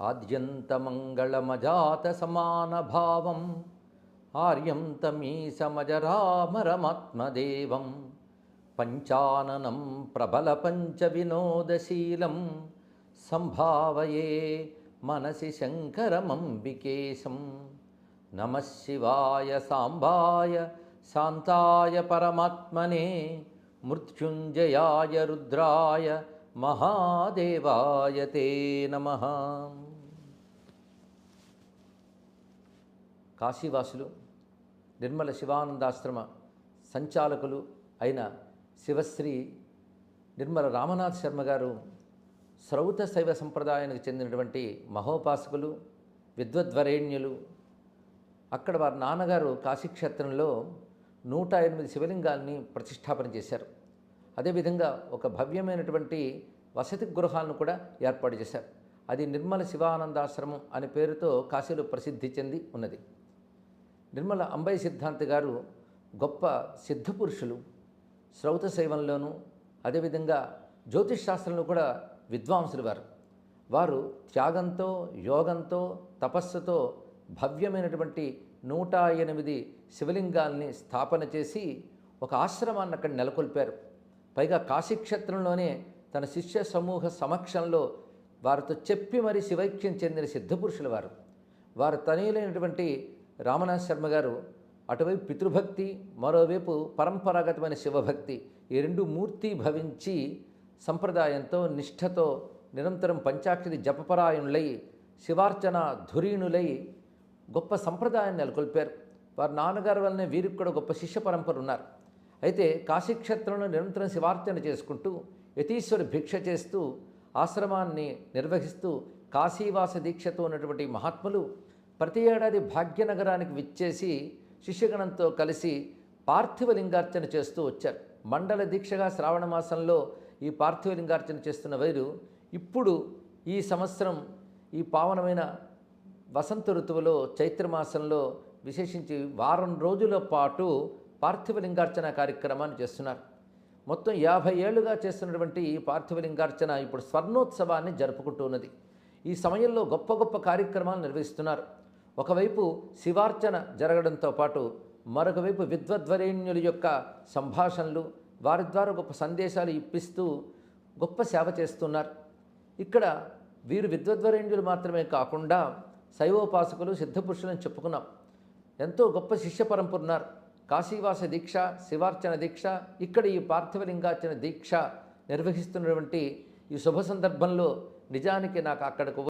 ఆద్యంతమంగళమజాత సమానభావం ఆర్యం తమీశమజరామరమాత్మదేవం పంచాననం ప్రబల పంచవినోదశీలం సంభావయే మనసి శంకరమంబికేశం. నమః శివాయ సాంబాయ శాంతాయ పరమాత్మనే మృత్యుంజయాయ రుద్రాయ మహాదేవాయ తే నమః. కాశీవాసులు నిర్మల శివానందాశ్రమ సంచాలకులు అయిన శివశ్రీ నిర్మల రామనాథ్ శర్మ గారు శ్రౌత శైవ సంప్రదాయానికి చెందినటువంటి మహోపాసకులు, విద్వద్వరేణ్యులు. అక్కడ వారి నాన్నగారు కాశీక్షేత్రంలో 108 శివలింగాల్ని ప్రతిష్టాపన చేశారు. అదేవిధంగా ఒక భవ్యమైనటువంటి వసతి గృహాలను కూడా ఏర్పాటు చేశారు. అది నిర్మల శివానందాశ్రమం అనే పేరుతో కాశీలో ప్రసిద్ధి చెంది ఉన్నది. నిర్మల అంబై సిద్ధాంతి గారు గొప్ప సిద్ధపురుషులు. శ్రౌత శైవంలోనూ అదేవిధంగా జ్యోతిష్ శాస్త్రంలో కూడా విద్వాంసులు వారు త్యాగంతో, యోగంతో, తపస్సుతో భవ్యమైనటువంటి 108 శివలింగాల్ని స్థాపన చేసి ఒక ఆశ్రమాన్ని అక్కడ నెలకొల్పారు. పైగా కాశీక్షేత్రంలోనే తన శిష్య సమూహ సమక్షంలో వారితో చెప్పి మరి శివైక్యం చెందిన సిద్ధపురుషులు వారు తనయులైనటువంటి రామనాథ్ శర్మ గారు అటువైపు పితృభక్తి, మరోవైపు పరంపరాగతమైన శివభక్తి, ఈ రెండు మూర్తి భవించి సంప్రదాయంతో నిష్ఠతో నిరంతరం పంచాక్షరి జపపరాయణులై శివార్చన ధురీణులై గొప్ప సంప్రదాయాన్ని నెలకొల్పారు. వారి నాన్నగారి వల్లనే వీరికి కూడా గొప్ప శిష్య పరంపర ఉన్నారు. అయితే కాశీక్షేత్రంలో నిరంతరం శివార్చన చేసుకుంటూ యతీశ్వరి భిక్ష చేస్తూ ఆశ్రమాన్ని నిర్వహిస్తూ కాశీవాస దీక్షతో ఉన్నటువంటి మహాత్ములు ప్రతి ఏడాది భాగ్యనగరానికి విచ్చేసి శిష్యగణంతో కలిసి పార్థివలింగార్చన చేస్తూ వచ్చారు. మండల దీక్షగా శ్రావణ మాసంలో ఈ పార్థివలింగార్చన చేస్తున్న వీరు ఇప్పుడు ఈ సంవత్సరం ఈ పావనమైన వసంత ఋతువులో చైత్రమాసంలో విశేషించి వారం రోజుల పాటు పార్థివలింగార్చన కార్యక్రమాన్ని చేస్తున్నారు. మొత్తం 50 ఏళ్లుగా చేస్తున్నటువంటి ఈ పార్థివలింగార్చన ఇప్పుడు స్వర్ణోత్సవాన్ని జరుపుకుంటూ ఉన్నది. ఈ సమయంలో గొప్ప గొప్ప కార్యక్రమాలు నిర్వహిస్తున్నారు. ఒకవైపు శివార్చన జరగడంతో పాటు మరొక వైపు విద్వద్వరేణ్యుల యొక్క సంభాషణలు, వారి ద్వారా గొప్ప సందేశాలు ఇప్పిస్తూ గొప్ప సేవ చేస్తున్నారు. ఇక్కడ వీరు విద్వద్వరేణ్యులు మాత్రమే కాకుండా శైవోపాసకులు, సిద్ధపురుషులను చెప్పుకున్నాం. ఎంతో గొప్ప శిష్య పరంపర ఉన్నారు. కాశీవాస దీక్ష, శివార్చన దీక్ష, ఇక్కడ ఈ పార్థివలింగార్చన దీక్ష నిర్వహిస్తున్నటువంటి ఈ శుభ సందర్భంలో నిజానికి నాకు అక్కడకు